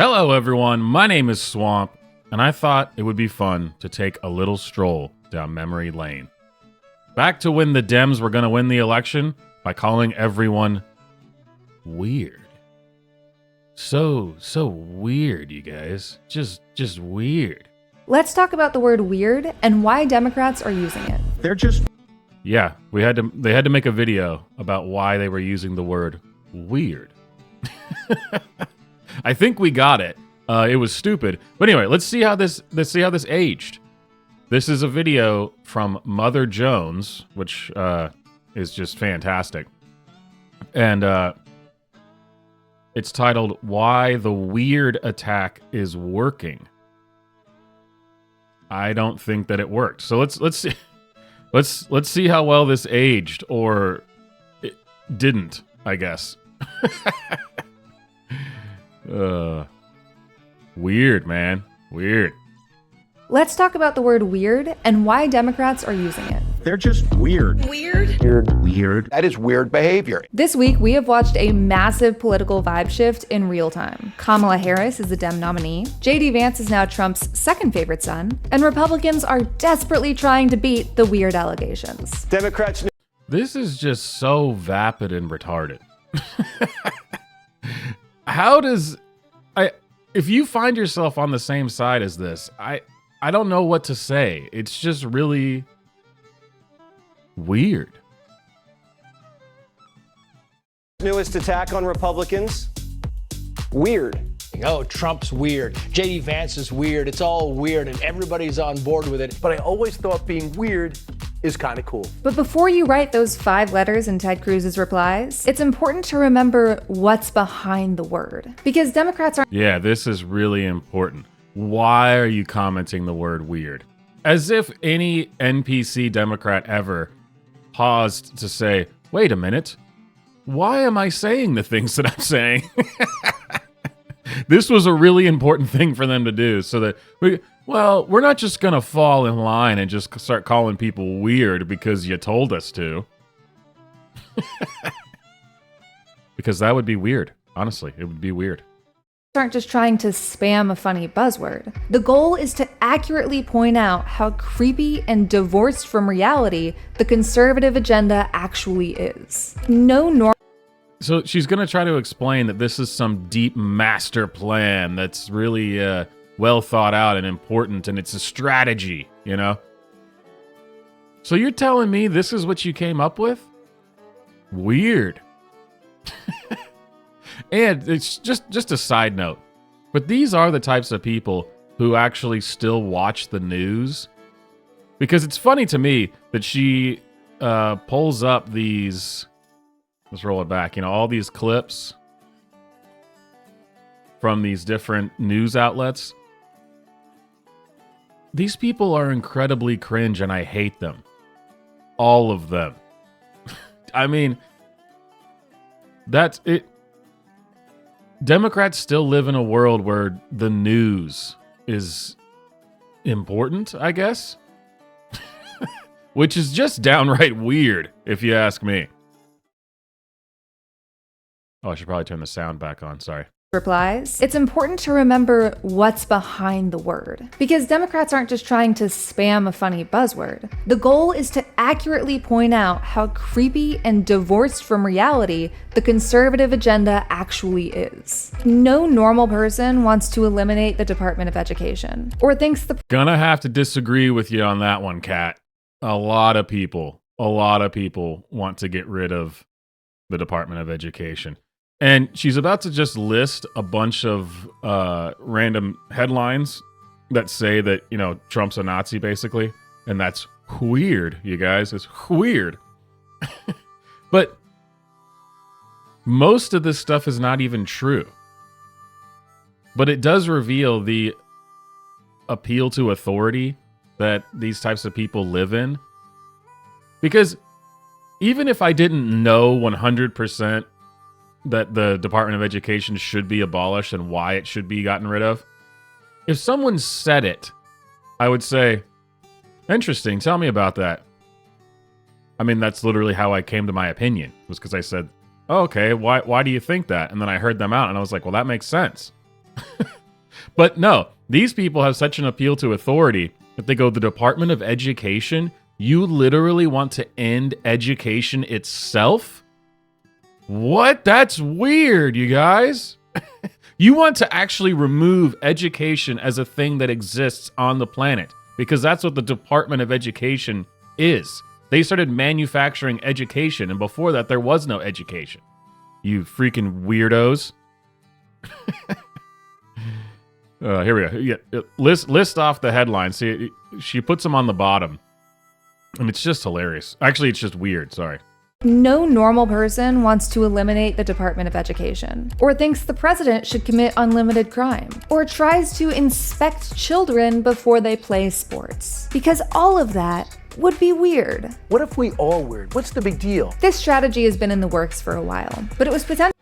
Hello everyone, my name is Swamp, and I thought it would be fun to take a little stroll down memory lane. Back to when the Dems were going to win the election by calling everyone weird. So weird, you guys. Just weird. Let's talk about the word weird and why Democrats are using it. They're just... Yeah, they had to make a video about why they were using the word weird. I think we got it. It was stupid. But anyway, let's see how this aged. This is a video from Mother Jones, which is just fantastic. And it's titled "Why the Weird Attack is Working." I don't think that it worked. So let's see. Let's see how well this aged, or it didn't, I guess. Weird, man. Weird. Let's talk about the word weird and why Democrats are using it. They're just weird. Weird. That is weird behavior. This week, we have watched a massive political vibe shift in real time. Kamala Harris is the Dem nominee, JD Vance is now Trump's second favorite son, and Republicans are desperately trying to beat the weird allegations. Democrats... This is just so vapid and retarded. How does... if you find yourself on the same side as this, I don't know what to say. It's just really weird. Newest attack on Republicans? Weird. Oh, Trump's weird. JD Vance is weird. It's all weird, and everybody's on board with it. But I always thought being weird is kind of cool. But before you write those 5 letters in Ted Cruz's replies, it's important to remember what's behind the word. Because Democrats aren't... Yeah, this is really important. Why are you commenting the word weird? As if any NPC Democrat ever paused to say, wait a minute, why am I saying the things that I'm saying? This was a really important thing for them to do, so that we're not just going to fall in line and just start calling people weird because you told us to. Because that would be weird. Honestly, it would be weird. Aren't just trying to spam a funny buzzword. The goal is to accurately point out how creepy and divorced from reality the conservative agenda actually is. So she's going to try to explain that this is some deep master plan that's really well thought out and important, and it's a strategy, you know? So you're telling me this is what you came up with? Weird. And it's just a side note, but these are the types of people who actually still watch the news. Because it's funny to me that she pulls up these... Let's roll it back. You know, all these clips from these different news outlets. These people are incredibly cringe, and I hate them. All of them. I mean, that's it. Democrats still live in a world where the news is important, I guess. Which is just downright weird, if you ask me. Oh, I should probably turn the sound back on. Sorry. Replies, it's important to remember what's behind the word. Because Democrats aren't just trying to spam a funny buzzword. The goal is to accurately point out how creepy and divorced from reality the conservative agenda actually is. No normal person wants to eliminate the Department of Education, or thinks the... Gonna have to disagree with you on that one, Kat. A lot of people want to get rid of the Department of Education. And she's about to just list a bunch of random headlines that say that, you know, Trump's a Nazi, basically. And that's weird, you guys. It's weird. But most of this stuff is not even true. But it does reveal the appeal to authority that these types of people live in. Because even if I didn't know 100% that the Department of Education should be abolished and why it should be gotten rid of, if someone said it, I would say, interesting, tell me about that. I mean, that's literally how I came to my opinion, was because I said, oh, okay, why do you think that? And then I heard them out, and I was like, well, that makes sense. But no, these people have such an appeal to authority that they go, the Department of Education, you literally want to end education itself? What? That's weird, you guys. You want to actually remove education as a thing that exists on the planet, because that's what the Department of Education is. They started manufacturing education, and before that, there was no education. You freaking weirdos. Here we go. Yeah, list off the headlines. See, she puts them on the bottom, and it's just hilarious. Actually, it's just weird. Sorry. No normal person wants to eliminate the Department of Education, or thinks the president should commit unlimited crime, or tries to inspect children before they play sports. Because all of that would be weird. What if we are weird? What's the big deal? This strategy has been in the works for a while, but it was potentially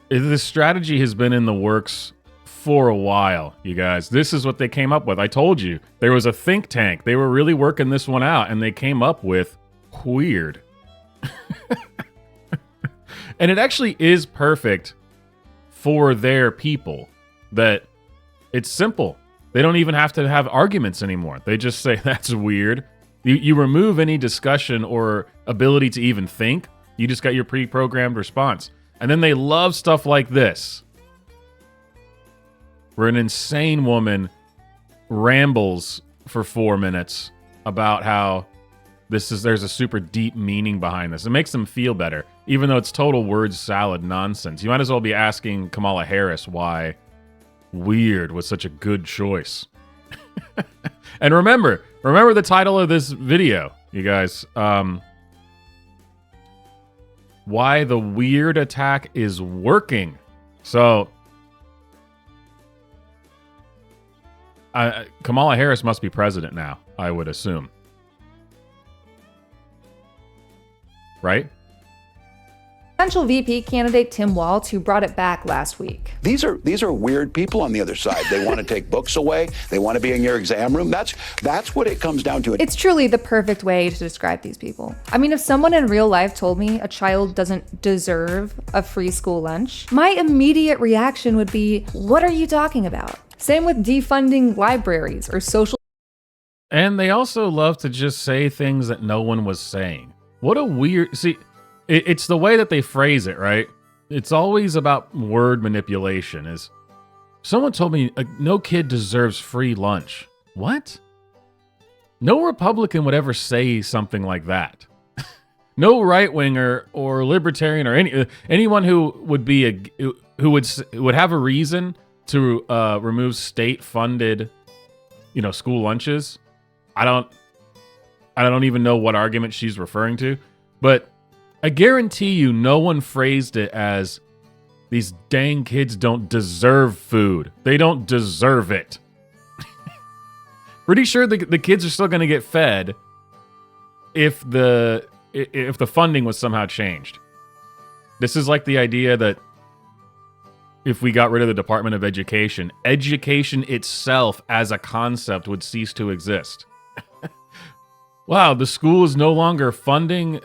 This strategy has been in the works for a while, you guys. This is what they came up with. I told you, there was a think tank. They were really working this one out, and they came up with weird. And it actually is perfect for their people, that it's simple. They don't even have to have arguments anymore. They just say, that's weird. You remove any discussion or ability to even think. You just got your pre-programmed response. And then they love stuff like this, where an insane woman rambles for 4 minutes about how there's a super deep meaning behind this. It makes them feel better, even though it's total word salad nonsense. You might as well be asking Kamala Harris why weird was such a good choice. And remember the title of this video, you guys. Why the weird attack is working. So Kamala Harris must be president now, I would assume. Right? potential VP candidate Tim Walz, who brought it back last week. These are weird people on the other side. They want to take books away. They want to be in your exam room. That's what it comes down to. It's truly the perfect way to describe these people. I mean, if someone in real life told me a child doesn't deserve a free school lunch, my immediate reaction would be, what are you talking about? Same with defunding libraries or social. And they also love to just say things that no one was saying. What a weird... See, it's the way that they phrase it, right? It's always about word manipulation. Is someone told me no kid deserves free lunch. What? No Republican would ever say something like that. No right-winger or libertarian or anyone who would be who would have a reason to remove state-funded, school lunches. I don't even know what argument she's referring to, but I guarantee you no one phrased it as these dang kids don't deserve food. They don't deserve it. Pretty sure the kids are still going to get fed if the funding was somehow changed. This is like the idea that if we got rid of the Department of Education, education itself as a concept would cease to exist. Wow, the school is no longer funding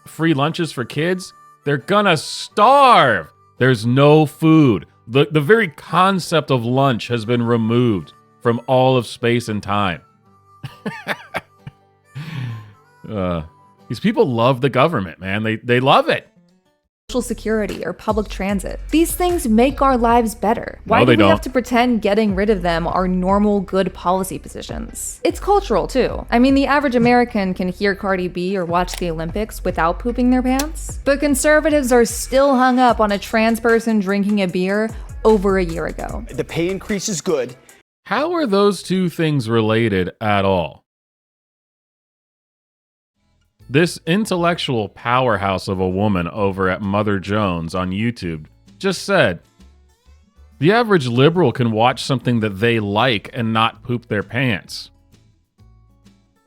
free lunches for kids. They're gonna starve. There's no food. The very concept of lunch has been removed from all of space and time. These people love the government, man. They love it. Social security or public transit. These things make our lives better. Why No, do they we don't. have to pretend getting rid of them are normal, good policy positions? It's cultural too. I mean, the average American can hear Cardi B or watch the Olympics without pooping their pants. But conservatives are still hung up on a trans person drinking a beer over a year ago. The pay increase is good. How are those two things related at all? This intellectual powerhouse of a woman over at Mother Jones on YouTube just said, the average liberal can watch something that they like and not poop their pants.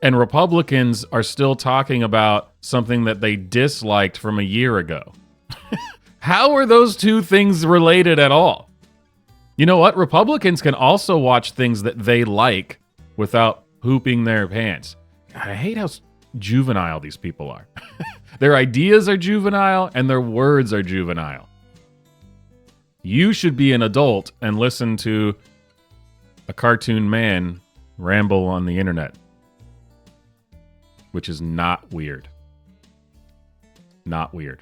And Republicans are still talking about something that they disliked from a year ago. How are those two things related at all? You know what? Republicans can also watch things that they like without pooping their pants. God, I hate how juvenile these people are. Their ideas are juvenile and their words are juvenile. You should be an adult and listen to a cartoon man ramble on the internet, which is not weird. Not weird.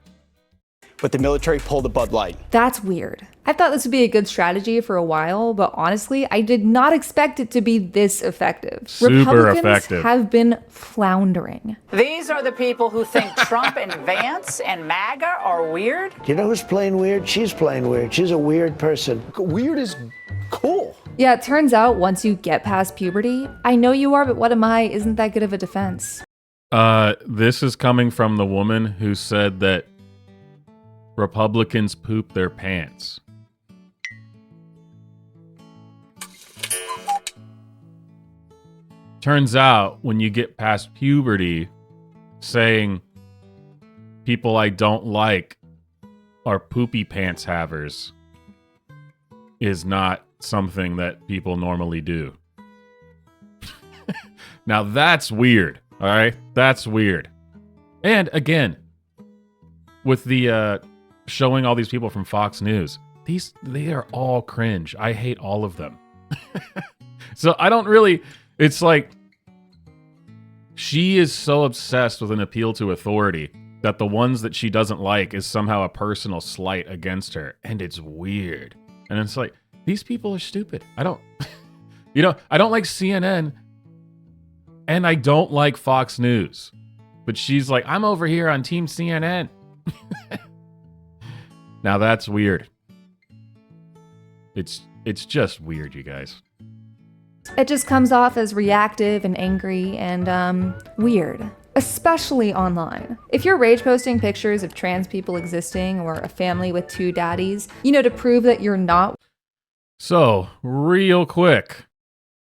But the military pulled a Bud Light. That's weird. I thought this would be a good strategy for a while, but honestly, I did not expect it to be this effective. Super Republicans effective. have been floundering. These are the people who think Trump and Vance and MAGA are weird. You know who's playing weird? She's playing weird. She's a weird person. Weird is cool. Yeah, it turns out once you get past puberty, I know you are, but what am I isn't that good of a defense. This is coming from the woman who said that Republicans poop their pants. Turns out when you get past puberty, saying people I don't like are poopy pants havers is not something that people normally do. Now that's weird, all right? That's weird. And again, with the showing all these people from Fox News, they are all cringe. I hate all of them. So I don't really, it's like she is so obsessed with an appeal to authority that the ones that she doesn't like is somehow a personal slight against her. And it's weird. And it's like, these people are stupid. I don't, I don't like CNN and I don't like Fox News. But she's like, I'm over here on Team CNN. Now that's weird. It's just weird, you guys. It just comes off as reactive and angry and weird, especially online. If you're rage posting pictures of trans people existing or a family with 2 daddies, to prove that you're not. So, real quick,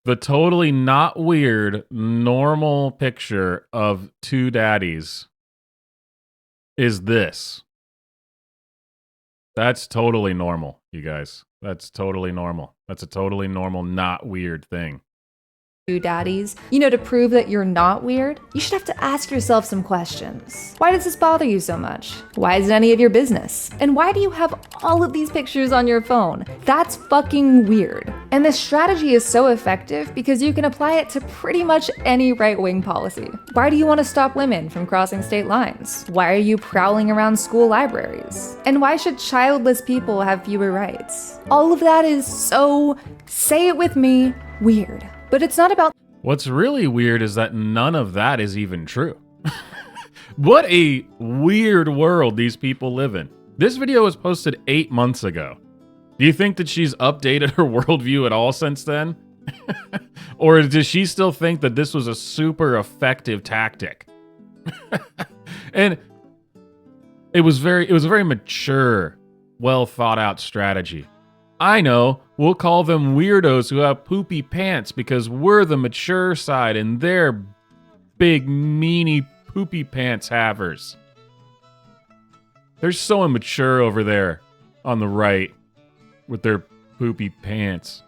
the totally not weird, normal picture of 2 daddies is this. That's totally normal, you guys. That's totally normal. That's a totally normal, not weird thing. 2 daddies, to prove that you're not weird, you should have to ask yourself some questions. Why does this bother you so much? Why is it any of your business? And why do you have all of these pictures on your phone? That's fucking weird. And this strategy is so effective because you can apply it to pretty much any right-wing policy. Why do you want to stop women from crossing state lines? Why are you prowling around school libraries? And why should childless people have fewer rights? All of that is so, say it with me, weird. But it's not about. What's really weird is that none of that is even true. What a weird world these people live in. This video was posted 8 months ago. Do you think that she's updated her worldview at all since then? Or does she still think that this was a super effective tactic? And it was a very mature, well thought out strategy. I know, we'll call them weirdos who have poopy pants because we're the mature side and they're big, meanie, poopy pants havers. They're so immature over there on the right with their poopy pants.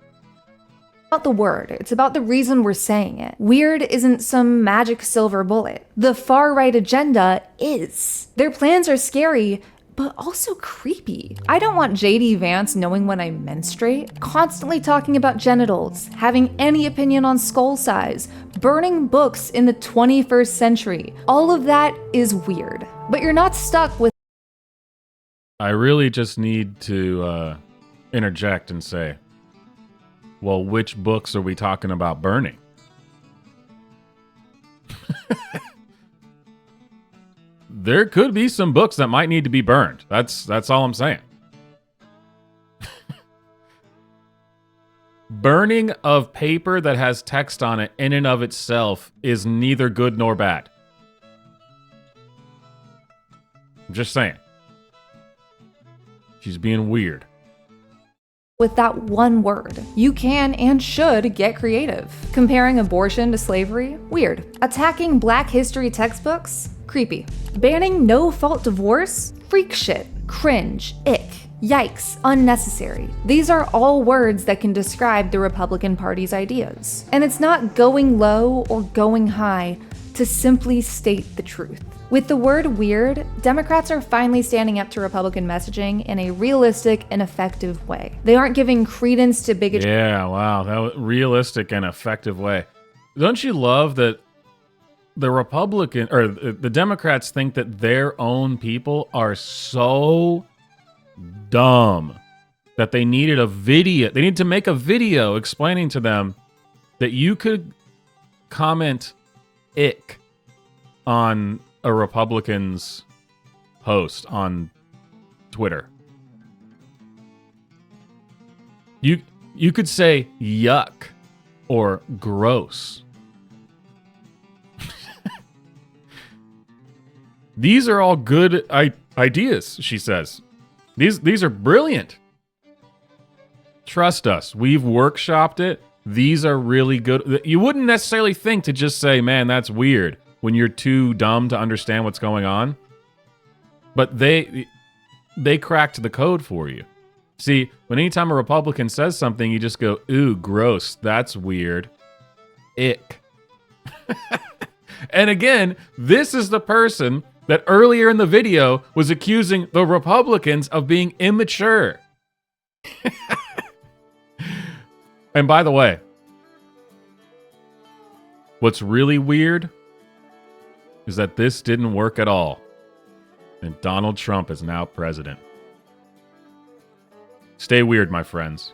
About the word, it's about the reason we're saying it. Weird isn't some magic silver bullet. The far-right agenda is. Their plans are scary, but also creepy. I don't want JD Vance knowing when I menstruate, constantly talking about genitals, having any opinion on skull size, burning books in the 21st century. All of that is weird. But you're not stuck with. I really just need to interject and say, well, which books are we talking about burning? There could be some books that might need to be burned. That's all I'm saying. Burning of paper that has text on it in and of itself is neither good nor bad. I'm just saying. She's being weird. With that one word. You can and should get creative. Comparing abortion to slavery? Weird. Attacking Black history textbooks? Creepy. Banning no-fault divorce? Freak shit. Cringe. Ick. Yikes. Unnecessary. These are all words that can describe the Republican Party's ideas. And it's not going low or going high to simply state the truth. With the word weird, Democrats are finally standing up to Republican messaging in a realistic and effective way. They aren't giving credence to bigotry. Yeah, wow. That was realistic and effective way. Don't you love that the Republican or the Democrats think that their own people are so dumb that they needed a video. They need to make a video explaining to them that you could comment ick on a Republican's post on Twitter. You could say yuck or gross. These are all good ideas, she says. These are brilliant. Trust us. We've workshopped it. These are really good. You wouldn't necessarily think to just say, man, that's weird, when you're too dumb to understand what's going on. But they cracked the code for you. See, when anytime a Republican says something, you just go, ooh, gross, that's weird. Ick. And again, this is the person that earlier in the video was accusing the Republicans of being immature. And by the way, what's really weird is that this didn't work at all. And Donald Trump is now president. Stay weird, my friends.